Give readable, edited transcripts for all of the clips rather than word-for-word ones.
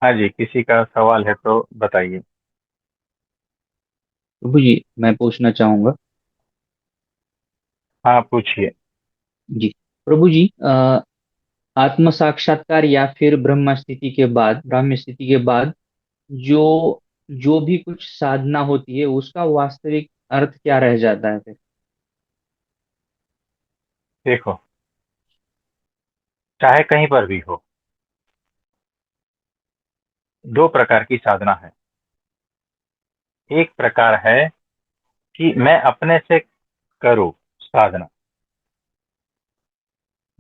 हाँ जी, किसी का सवाल है तो बताइए। प्रभु जी, मैं पूछना चाहूंगा। हाँ, पूछिए। जी। प्रभु जी, आत्म साक्षात्कार या फिर ब्रह्म स्थिति के बाद जो जो भी कुछ साधना होती है उसका वास्तविक अर्थ क्या रह जाता है फिर? देखो, चाहे कहीं पर भी हो, दो प्रकार की साधना है। एक प्रकार है कि मैं अपने से करूँ साधना,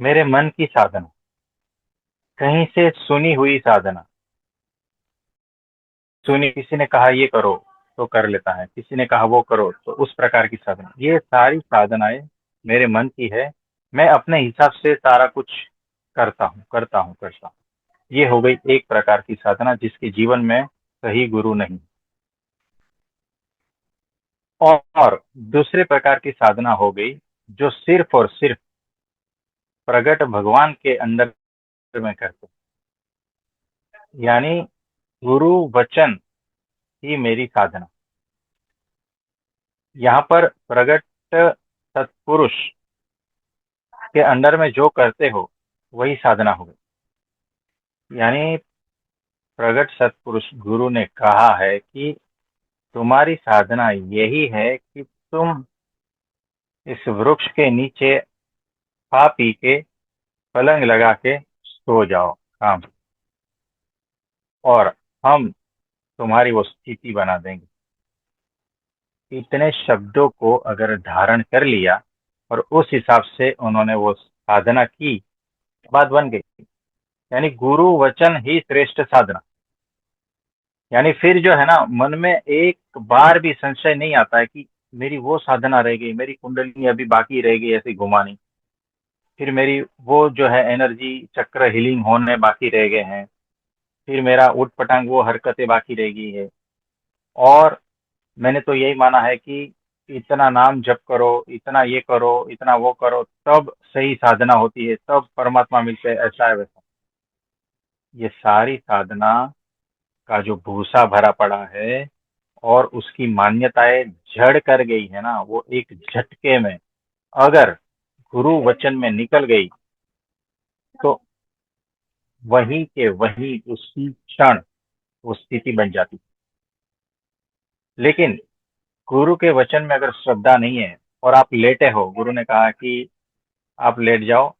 मेरे मन की साधना, कहीं से सुनी हुई साधना। सुनी, किसी ने कहा ये करो तो कर लेता है, किसी ने कहा वो करो, तो उस प्रकार की साधना। ये सारी साधनाएं मेरे मन की है। मैं अपने हिसाब से सारा कुछ करता हूँ। ये हो गई एक प्रकार की साधना जिसके जीवन में सही गुरु नहीं। और दूसरे प्रकार की साधना हो गई जो सिर्फ और सिर्फ प्रगट भगवान के अंदर में करते हैं। यानी गुरु वचन ही मेरी साधना। यहाँ पर प्रगट सत्पुरुष के अंदर में जो करते हो वही साधना हो गई। यानी प्रगट सत्पुरुष गुरु ने कहा है कि तुम्हारी साधना यही है कि तुम इस वृक्ष के नीचे खा पी के पलंग लगा के सो जाओ काम, और हम तुम्हारी वो स्थिति बना देंगे। इतने शब्दों को अगर धारण कर लिया और उस हिसाब से उन्होंने वो साधना की, बात बन गई। यानी गुरु वचन ही श्रेष्ठ साधना। यानी फिर जो है ना, मन में एक बार भी संशय नहीं आता है कि मेरी वो साधना रह गई, मेरी कुंडलिनी अभी बाकी रह गई ऐसी घुमानी, फिर मेरी वो जो है एनर्जी चक्र हीलिंग होने बाकी रह गए हैं, फिर मेरा उठ पटांग वो हरकतें बाकी रह गई है। और मैंने तो यही माना है कि इतना नाम जप करो, इतना ये करो, इतना वो करो, तब सही साधना होती है, तब परमात्मा मिलते हैं, ऐसा है वैसा। ये सारी साधना का जो भूसा भरा पड़ा है और उसकी मान्यताएं जड़ कर गई है ना, वो एक झटके में अगर गुरु वचन में निकल गई तो वही के वही उसी क्षण वो स्थिति बन जाती। लेकिन गुरु के वचन में अगर श्रद्धा नहीं है और आप लेटे हो, गुरु ने कहा कि आप लेट जाओ,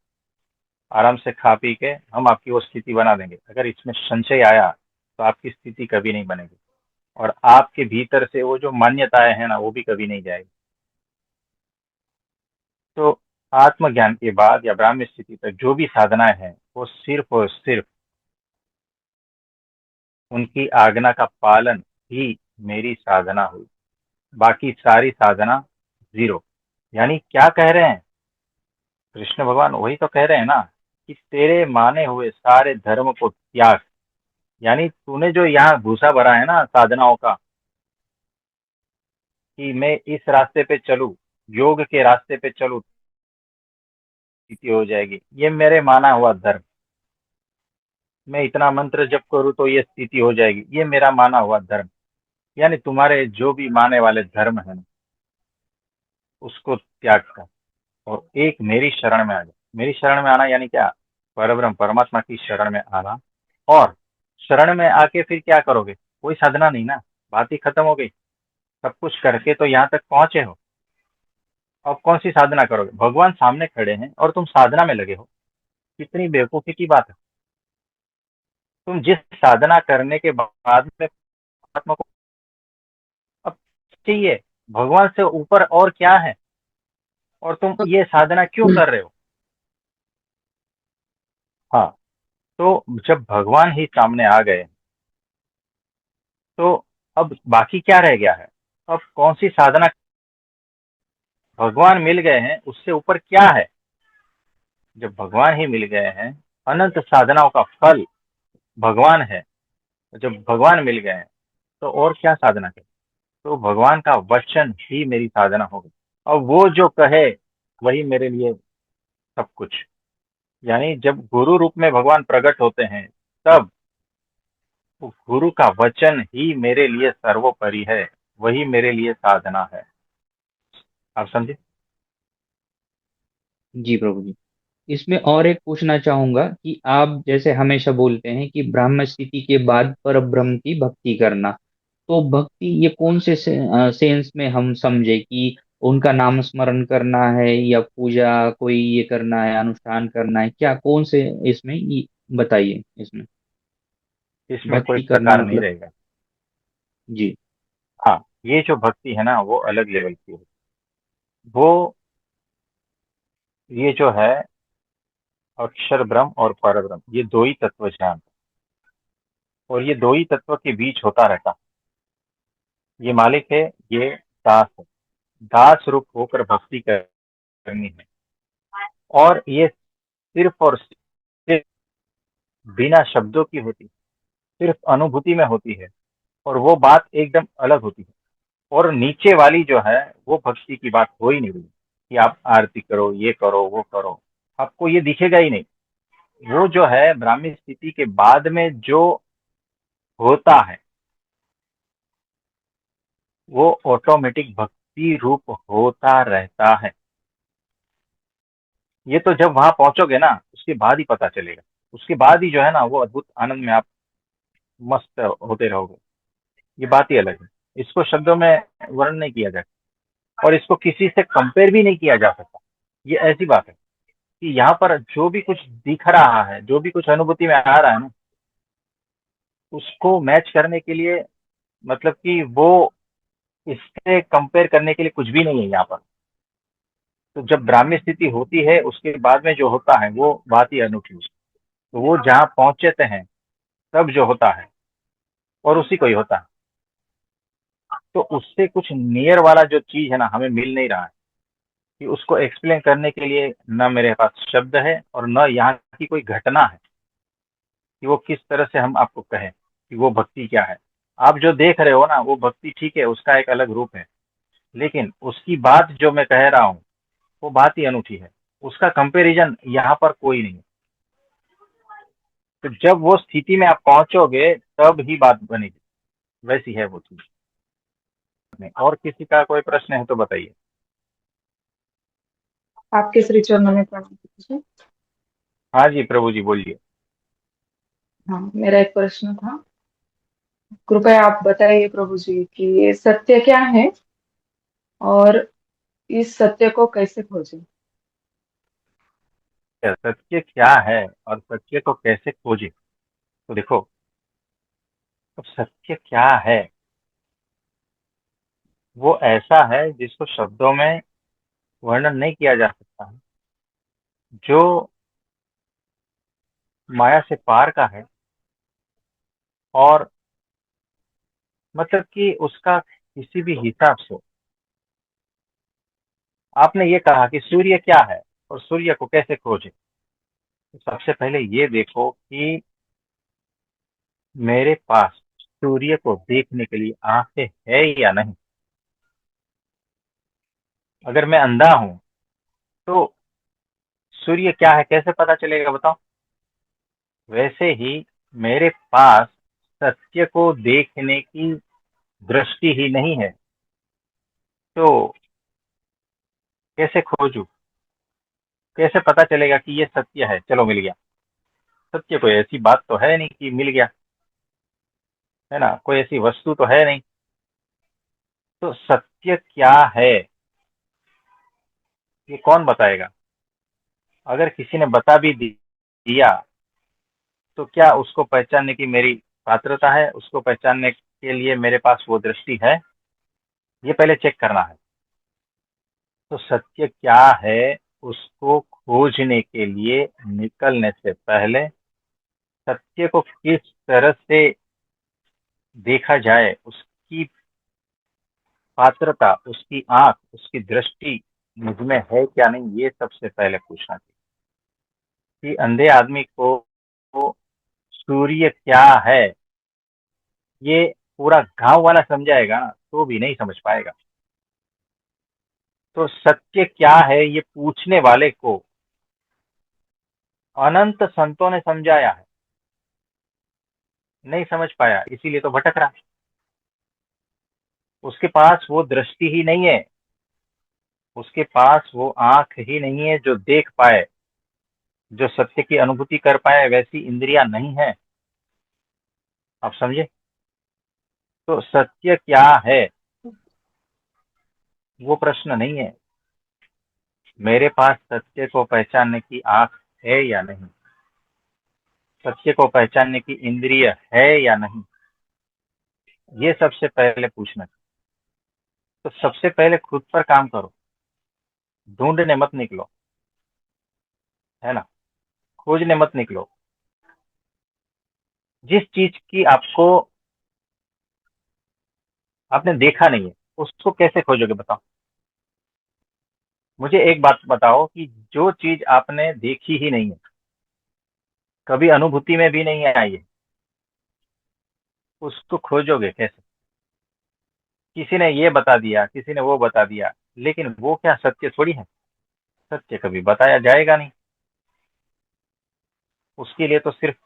आराम से खा पी के हम आपकी वो स्थिति बना देंगे, अगर इसमें संशय आया तो आपकी स्थिति कभी नहीं बनेगी। और आपके भीतर से वो जो मान्यताएं हैं ना, वो भी कभी नहीं जाएगी। तो आत्मज्ञान के बाद या ब्राह्मी स्थिति तक जो भी साधनाएं हैं वो सिर्फ और सिर्फ उनकी आज्ञा का पालन ही मेरी साधना हुई। बाकी सारी साधना जीरो। यानी क्या कह रहे हैं कृष्ण भगवान? वही तो कह रहे हैं ना कि तेरे माने हुए सारे धर्म को त्याग। यानी तूने जो यहाँ भूसा भरा है ना साधनाओं का, कि मैं इस रास्ते पे चलूं, योग के रास्ते पे चलूं, स्थिति हो जाएगी, ये मेरे माना हुआ धर्म। मैं इतना मंत्र जप करूं तो ये स्थिति हो जाएगी, ये मेरा माना हुआ धर्म। यानी तुम्हारे जो भी माने वाले धर्म है ना, उसको त्याग कर और एक मेरी शरण में आ जा। मेरी शरण में आना यानी क्या? परब्रह्म परमात्मा की शरण में आना। और शरण में आके फिर क्या करोगे? कोई साधना नहीं ना, बात ही खत्म हो गई। सब कुछ करके तो यहाँ तक पहुंचे हो, अब कौन सी साधना करोगे? भगवान सामने खड़े हैं और तुम साधना में लगे हो। कितनी बेवकूफी की बात है। तुम जिस साधना करने के बाद में परमात्मा को अब चाहिए, भगवान से ऊपर और क्या है? और तुम ये साधना क्यों कर रहे हो? हाँ, तो जब भगवान ही सामने आ गए तो अब बाकी क्या रह गया है? अब कौन सी साधना? भगवान मिल गए हैं, उससे ऊपर क्या है? जब भगवान ही मिल गए हैं, अनंत साधनाओं का फल भगवान है। जब भगवान मिल गए हैं तो और क्या साधना करें? तो भगवान का वचन ही मेरी साधना होगी। और वो जो कहे वही मेरे लिए सब कुछ। यानी जब गुरु रूप में भगवान प्रकट होते हैं, तब वो गुरु का वचन ही मेरे लिए सर्वोपरि है, वही मेरे लिए साधना है। आप समझे? जी प्रभु जी। इसमें और एक पूछना चाहूंगा कि आप जैसे हमेशा बोलते हैं कि ब्राह्म स्थिति के बाद पर ब्रह्म की भक्ति करना, तो भक्ति ये कौन से सेंस में हम समझे कि उनका नाम स्मरण करना है या पूजा कोई ये करना है, अनुष्ठान करना है, क्या कौन से इसमें ये बताइए इसमें इसमें कोई भक्ति करना प्रकार नहीं मतलब। रहेगा। जी। हाँ, ये जो भक्ति है ना वो अलग लेवल की है। वो ये जो है अक्षर ब्रह्म और पर ब्रह्म, ये दो ही तत्व जान, और ये दो ही तत्व के बीच होता रहता है। ये मालिक है, ये दास है। दास रूप होकर भक्ति करनी है, और ये सिर्फ और सिर्फ बिना शब्दों की होती, सिर्फ अनुभूति में होती है, और वो बात एकदम अलग होती है। और नीचे वाली जो है वो भक्ति की बात हो ही नहीं रही कि आप आरती करो, ये करो, वो करो, आपको ये दिखेगा ही नहीं। वो जो है ब्राह्मी स्थिति के बाद में जो होता है वो ऑटोमेटिक भक्ति रूप होता रहता है। ये तो जब वहां पहुंचोगे ना उसके बाद ही पता चलेगा। उसके बाद ही जो है ना वो अद्भुत आनंद में आप मस्त होते रहोगे। ये बात ही अलग है। इसको शब्दों में वर्णन नहीं किया जाता, और इसको किसी से कंपेयर भी नहीं किया जा सकता। ये ऐसी बात है कि यहाँ पर जो भी कुछ दिख रहा है, जो भी कुछ अनुभूति में आ रहा है ना, उसको मैच करने के लिए, मतलब कि वो इससे कंपेयर करने के लिए कुछ भी नहीं है यहाँ पर। तो जब ब्राह्मी स्थिति होती है उसके बाद में जो होता है वो बात ही अनूठी है। तो वो जहाँ पहुंचते हैं तब जो होता है और उसी को ही होता है। तो उससे कुछ नियर वाला जो चीज है ना हमें मिल नहीं रहा है, कि उसको एक्सप्लेन करने के लिए न मेरे पास शब्द है और न यहाँ की कोई घटना है कि वो किस तरह से हम आपको कहें कि वो भक्ति क्या है। आप जो देख रहे हो ना वो भक्ति ठीक है, उसका एक अलग रूप है, लेकिन उसकी बात जो मैं कह रहा हूँ वो बात ही अनूठी है। उसका कंपैरिजन यहाँ पर कोई नहीं है। तो जब वो स्थिति में आप पहुंचोगे तब ही बात बनेगी। वैसी है वो चीज। और किसी का कोई प्रश्न है तो बताइए। आपके श्री चरणों में प्रणाम कीजिए। हाँ जी प्रभु जी, बोलिए। हाँ, मेरा एक प्रश्न था। कृपया आप बताइए प्रभु जी कि ये सत्य क्या है और इस सत्य को कैसे खोजें। सत्य क्या है और सत्य को कैसे खोजे? तो देखो, अब सत्य क्या है, वो ऐसा है जिसको शब्दों में वर्णन नहीं किया जा सकता है, जो माया से पार का है। और मतलब कि उसका किसी भी हिसाब से, आपने ये कहा कि सूर्य क्या है और सूर्य को कैसे खोजे। तो सबसे पहले ये देखो कि मेरे पास सूर्य को देखने के लिए आंखें है या नहीं। अगर मैं अंधा हूं तो सूर्य क्या है कैसे पता चलेगा, बताओ। वैसे ही मेरे पास सत्य को देखने की दृष्टि ही नहीं है, तो कैसे खोजूं, कैसे पता चलेगा कि ये सत्य है। चलो मिल गया। सत्य कोई ऐसी बात तो है नहीं कि मिल गया, है ना, कोई ऐसी वस्तु तो है नहीं। तो सत्य क्या है ये कौन बताएगा? अगर किसी ने बता भी दिया तो क्या उसको पहचानने की मेरी पात्रता है, उसको पहचानने के लिए मेरे पास वो दृष्टि है? ये पहले चेक करना है। तो सत्य क्या है उसको खोजने के लिए निकलने से पहले सत्य को किस तरह से देखा जाए, उसकी पात्रता, उसकी आंख, उसकी दृष्टि मुझ में है क्या नहीं, ये सबसे पहले पूछना चाहिए। कि अंधे आदमी को सूर्य क्या है ये पूरा गांव वाला समझाएगा ना तो भी नहीं समझ पाएगा। तो सत्य क्या है ये पूछने वाले को अनंत संतों ने समझाया है। नहीं समझ पाया, इसीलिए तो भटक रहा। उसके पास वो दृष्टि ही नहीं है, उसके पास वो आंख ही नहीं है जो देख पाए, जो सत्य की अनुभूति कर पाए, वैसी इंद्रियां नहीं है। आप समझे? तो सत्य क्या है, वो प्रश्न नहीं है। मेरे पास सत्य को पहचानने की आंख है या नहीं, सत्य को पहचानने की इंद्रिय है या नहीं, ये सबसे पहले पूछना चाहिए। तो सबसे पहले खुद पर काम करो, ढूंढने मत निकलो, है ना, खोजने मत निकलो। जिस चीज की आपको आपने देखा नहीं है, उसको कैसे खोजोगे बताओ? मुझे एक बात बताओ कि जो चीज आपने देखी ही नहीं है, कभी अनुभूति में भी नहीं आई है, उसको खोजोगे कैसे? किसी ने ये बता दिया, किसी ने वो बता दिया, लेकिन वो क्या सत्य थोड़ी है? सत्य कभी बताया जाएगा नहीं। उसके लिए तो सिर्फ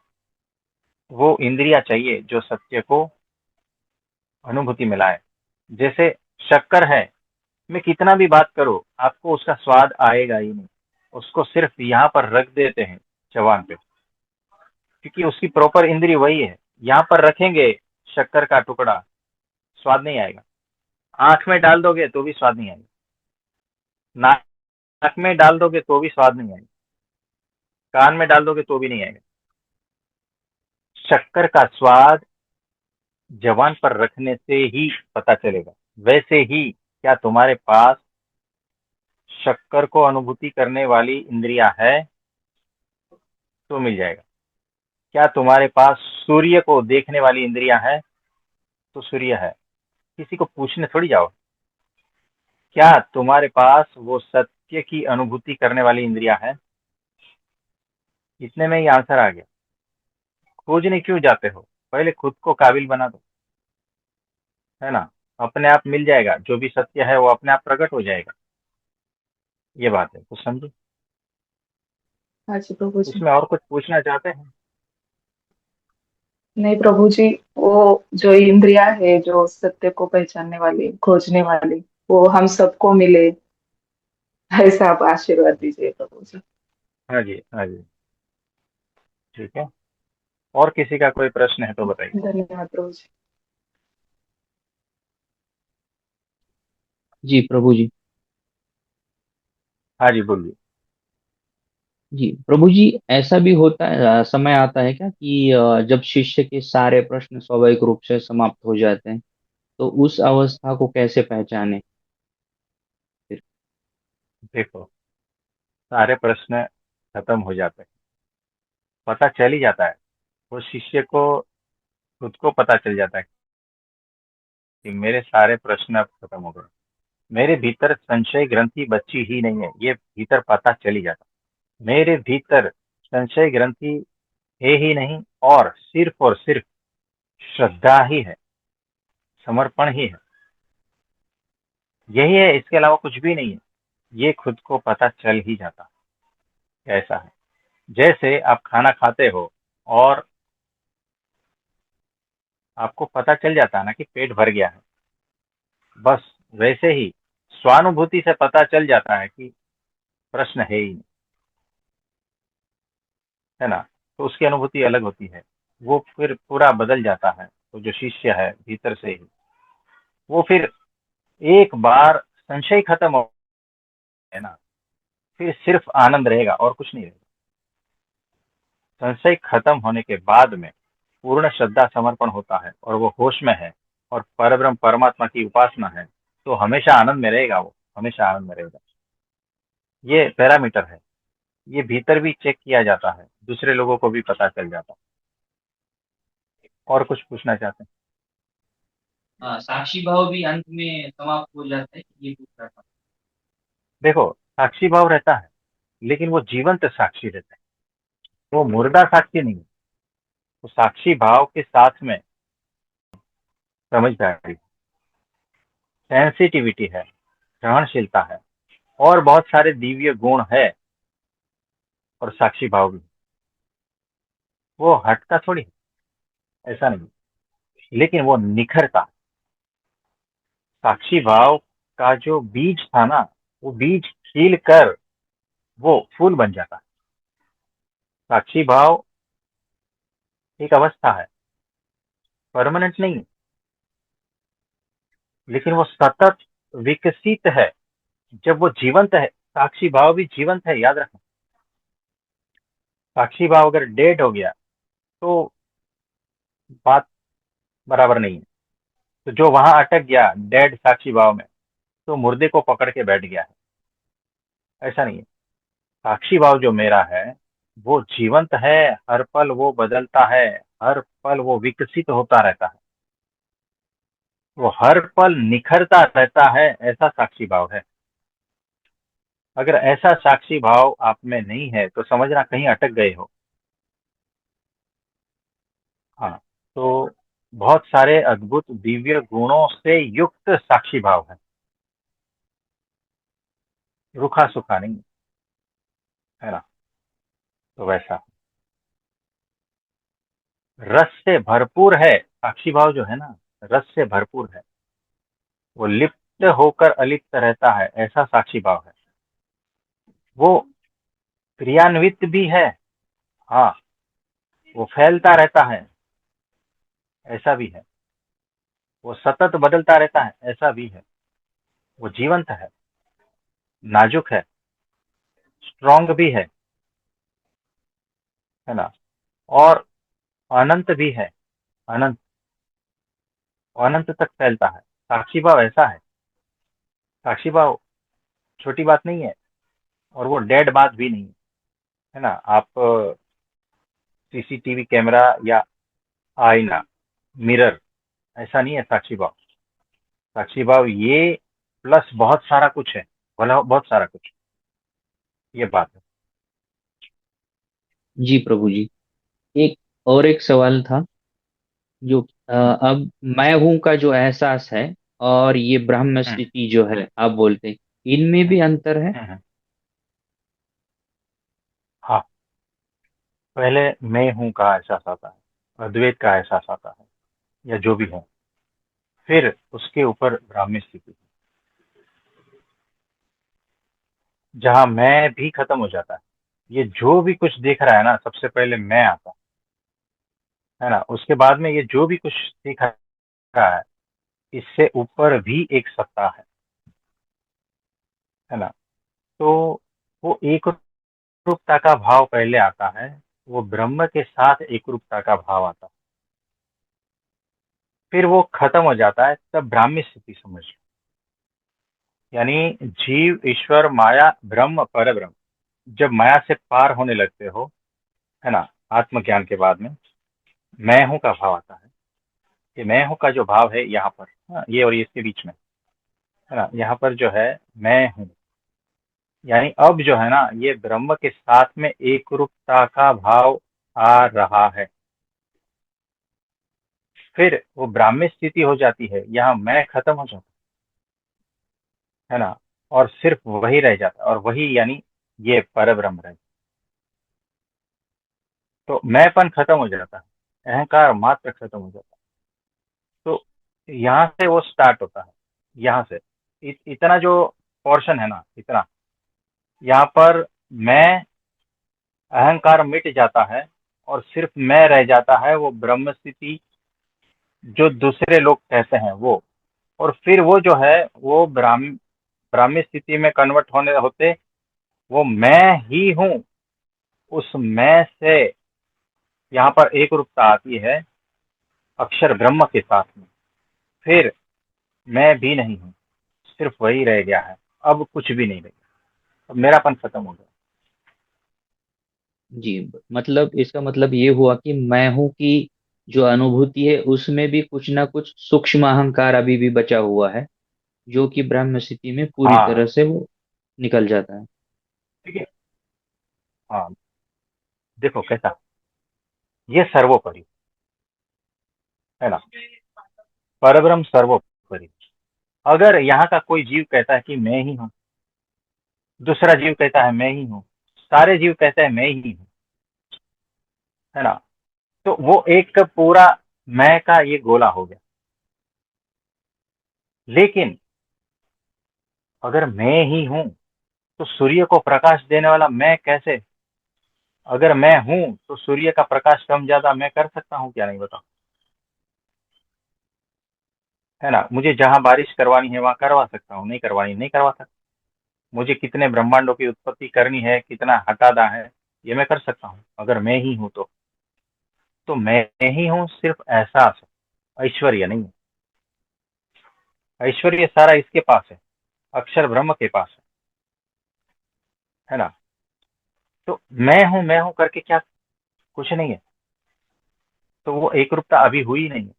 वो इंद्रियां चाहिए जो सत्य को अनुभूति में लाए। जैसे शक्कर है, मैं कितना भी बात करूं, आपको उसका स्वाद आएगा ही नहीं। उसको सिर्फ यहाँ पर रख देते हैं जबान पे, क्योंकि उसकी प्रॉपर इंद्री वही है। यहाँ पर रखेंगे शक्कर का टुकड़ा, स्वाद नहीं आएगा। आंख में डाल दोगे तो भी स्वाद नहीं आएगा, नाक में डाल दोगे तो भी स्वाद नहीं आएगा, कान में डाल दोगे तो भी नहीं आएगा। शक्कर का स्वाद जबान पर रखने से ही पता चलेगा। वैसे ही क्या तुम्हारे पास शक्कर को अनुभूति करने वाली इंद्रियां है? तो मिल जाएगा। क्या तुम्हारे पास सूर्य को देखने वाली इंद्रियां है? तो सूर्य है। किसी को पूछने थोड़ी जाओ। क्या तुम्हारे पास वो सत्य की अनुभूति करने वाली इंद्रियां है? इतने में ही आंसर आ गया। खोजने क्यों जाते हो? पहले खुद को काबिल बना दो, है ना। अपने आप मिल जाएगा, जो भी सत्य है वो अपने आप प्रकट हो जाएगा। ये बात है, कुछ समझे? हाँ जी प्रभु जी। इसमें और कुछ पूछना चाहते हैं? नहीं प्रभु जी, वो जो इंद्रिया है जो सत्य को पहचानने वाली, खोजने वाली, वो हम सबको मिले, ऐसा आप आशीर्वाद दीजिए प्रभु जी। हाँ जी, हाँ जी, ठीक है। और किसी का कोई प्रश्न है तो बताइए। धन्यवाद प्रभु जी। जी प्रभु जी। हाँ जी, बोलिए। जी प्रभु जी, ऐसा भी होता है, समय आता है क्या कि जब शिष्य के सारे प्रश्न स्वाभाविक रूप से समाप्त हो जाते हैं, तो उस अवस्था को कैसे पहचाने फिर? देखो, सारे प्रश्न खत्म हो जाते हैं, पता चल ही जाता है। वो शिष्य को खुद को पता चल जाता है कि मेरे सारे प्रश्न अब खत्म हो गए। मेरे भीतर संशय ग्रंथि बची ही नहीं है, ये भीतर पता चल ही जाता है। मेरे भीतर संशय ग्रंथि है ही नहीं, और सिर्फ श्रद्धा ही है, समर्पण ही है। यही है, इसके अलावा कुछ भी नहीं है। ये खुद को पता चल ही जाता है। ऐसा है, जैसे आप खाना खाते हो और आपको पता चल जाता है ना कि पेट भर गया है, बस वैसे ही स्वानुभूति से पता चल जाता है कि प्रश्न है ही नहीं, है ना। तो उसकी अनुभूति अलग होती है, वो फिर पूरा बदल जाता है। तो जो शिष्य है भीतर से ही, वो फिर एक बार संशय खत्म हो, है ना, फिर सिर्फ आनंद रहेगा और कुछ नहीं रहेगा। संशय खत्म होने के बाद में पूर्ण श्रद्धा समर्पण होता है और वो होश में है और परब्रह्म परमात्मा की उपासना है, तो हमेशा आनंद में रहेगा, वो हमेशा आनंद में रहेगा। ये पैरामीटर है, ये भीतर भी चेक किया जाता है, दूसरे लोगों को भी पता चल जाता है। और कुछ पूछना चाहते हैं? साक्षी भाव भी अंत में समाप्त हो जाता है, ये पूछ रहा था। देखो, साक्षी भाव रहता है, लेकिन वो जीवंत साक्षी रहता है, वो मुर्दा साक्षी नहीं है। वो साक्षी भाव के साथ में समझदारी, सेंसिटिविटी है, ग्रहणशीलता है, और बहुत सारे दिव्य गुण है। और साक्षी भाव भी, वो हटता थोड़ी है। ऐसा नहीं, लेकिन वो निखरता। साक्षी भाव का जो बीज था ना, वो बीज खिल कर वो फूल बन जाता है। साक्षी भाव एक अवस्था है, परमानेंट नहीं है, लेकिन वो सतत विकसित है। जब वो जीवंत है, साक्षी भाव भी जीवंत है, याद रखना। साक्षी भाव अगर डेड हो गया तो बात बराबर नहीं है। तो जो वहां अटक गया डेड साक्षी भाव में, तो मुर्दे को पकड़ के बैठ गया है, ऐसा नहीं है। साक्षी भाव जो मेरा है वो जीवंत है, हर पल वो बदलता है, हर पल वो विकसित होता रहता है, वो हर पल निखरता रहता है, ऐसा साक्षी भाव है। अगर ऐसा साक्षी भाव आप में नहीं है तो समझना कहीं अटक गए हो। हाँ, तो बहुत सारे अद्भुत दिव्य गुणों से युक्त साक्षी भाव है, रूखा सूखा नहीं, है ना। तो वैसा रस से भरपूर है साक्षी भाव जो है ना, रस से भरपूर है। वो लिप्त होकर अलिप्त रहता है, ऐसा साक्षी भाव है। वो क्रियान्वित भी है, हाँ, वो फैलता रहता है, ऐसा भी है। वो सतत बदलता रहता है, ऐसा भी है। वो जीवंत है, नाजुक है, स्ट्रांग भी है ना, और अनंत भी है। अनंत, अनंत तक फैलता है। साक्षी भाव ऐसा है। साक्षी भाव छोटी बात नहीं है, और वो डेड बात भी नहीं है ना। आप सीसीटीवी कैमरा या आईना, मिरर, ऐसा नहीं है साक्षी भाव। साक्षी भाव ये प्लस बहुत सारा कुछ है, भला बहुत सारा कुछ, ये बात है। जी प्रभु जी, एक और एक सवाल था जो अब मैं हूं का जो एहसास है और ये ब्रह्म हम्म, स्थिति जो है आप बोलते हैं, इनमें हम्म, भी अंतर है? हम्म, हाँ, पहले मैं हूं का एहसास आता है, अद्वैत का एहसास आता है, या जो भी है, फिर उसके ऊपर ब्राह्मी स्थिति, जहां मैं भी खत्म हो जाता है। ये जो भी कुछ दिख रहा है ना, सबसे पहले मैं आता है ना, उसके बाद में ये जो भी कुछ दिख रहा है, इससे ऊपर भी एक सत्ता है ना। तो वो एक रूपता का भाव पहले आता है, वो ब्रह्म के साथ एक रूपता का भाव आता है, फिर वो खत्म हो जाता है, तब ब्राह्मी स्थिति समझ लो। यानी जीव, ईश्वर, माया, ब्रह्म, पर ब्रह्म, जब माया से पार होने लगते हो, है ना, आत्मज्ञान के बाद में मैं हूं का भाव आता है। ये मैं हूं का जो भाव है यहाँ पर, हाँ, ये और ये इसके बीच में, है ना, यहाँ पर जो है मैं हूँ, यानी अब जो है ना, ये ब्रह्म के साथ में एक रूपता का भाव आ रहा है। फिर वो ब्राह्मी स्थिति हो जाती है, यहाँ मैं खत्म हो जाता है ना, और सिर्फ वही रह जाता है, और वही यानी ये पर ब्रह्म रह। तो मैंपन खत्म हो जाता है, अहंकार मात्र खत्म हो जाता है। तो यहाँ से वो स्टार्ट होता है, यहाँ से इतना जो पोर्शन है ना, इतना यहाँ पर मैं, अहंकार मिट जाता है, और सिर्फ मैं रह जाता है, वो ब्रह्म स्थिति जो दूसरे लोग कहते हैं वो। और फिर वो जो है वो ब्राह्मी स्थिति में कन्वर्ट होने होते, वो मैं ही हूँ, उस मैं से यहाँ पर एक रूपता आती है अक्षर ब्रह्म के साथ में। फिर मैं भी नहीं हूँ, सिर्फ वही रह गया है, अब कुछ भी नहीं रह गया, अब मेरापन खत्म हो गया। जी, मतलब इसका मतलब ये हुआ कि मैं हूं की जो अनुभूति है उसमें भी कुछ ना कुछ सूक्ष्म अहंकार अभी भी बचा हुआ है, जो कि ब्रह्म स्थिति में पूरी हाँ, तरह से वो निकल जाता है। ठीक है। हाँ, देखो कैसा, ये सर्वोपरि है ना, परब्रह्म सर्वोपरि। अगर यहाँ का कोई जीव कहता है कि मैं ही हूँ, दूसरा जीव कहता है मैं ही हूँ, सारे जीव कहते हैं मैं ही हूँ, है ना, तो वो एक पूरा मैं का ये गोला हो गया। लेकिन अगर मैं ही हूं तो सूर्य को प्रकाश देने वाला मैं कैसे? अगर मैं हूं तो सूर्य का प्रकाश कम ज्यादा मैं कर सकता हूं क्या? नहीं बताओ, है ना? मुझे जहां बारिश करवानी है वहां करवा सकता हूँ, नहीं करवानी नहीं करवा सकता। मुझे कितने ब्रह्मांडों की उत्पत्ति करनी है, कितना हटाना है, ये मैं कर सकता हूँ अगर मैं ही हूं तो मैं ही हूं सिर्फ एहसास है, ऐश्वर्य नहीं है। ऐश्वर्य सारा इसके पास है, अक्षर ब्रह्म के पास है ना? तो मैं हूं करके क्या कुछ नहीं है? तो वो एक रूपता अभी हुई नहीं है।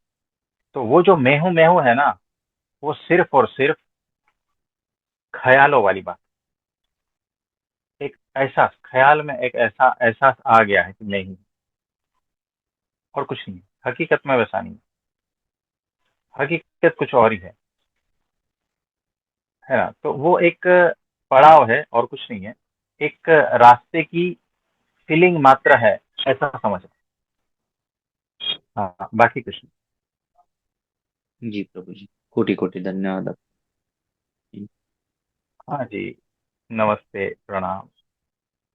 तो वो जो मैं हूं है ना, वो सिर्फ और सिर्फ ख्यालों वाली बात। एक एहसास, ख्याल में एक ऐसा एहसास आ गया है कि मैं ही हूं, और कुछ नहीं है। हकीकत में वैसा नहीं है, हकीकत कुछ और ही है ना? तो वो एक पड़ाव है और कुछ नहीं है, एक रास्ते की फीलिंग मात्र है, ऐसा समझ। हाँ, बाकी कुछ नहीं। जी प्रभु जी, कोटि कोटि धन्यवाद आपके। हाँ जी, नमस्ते, प्रणाम।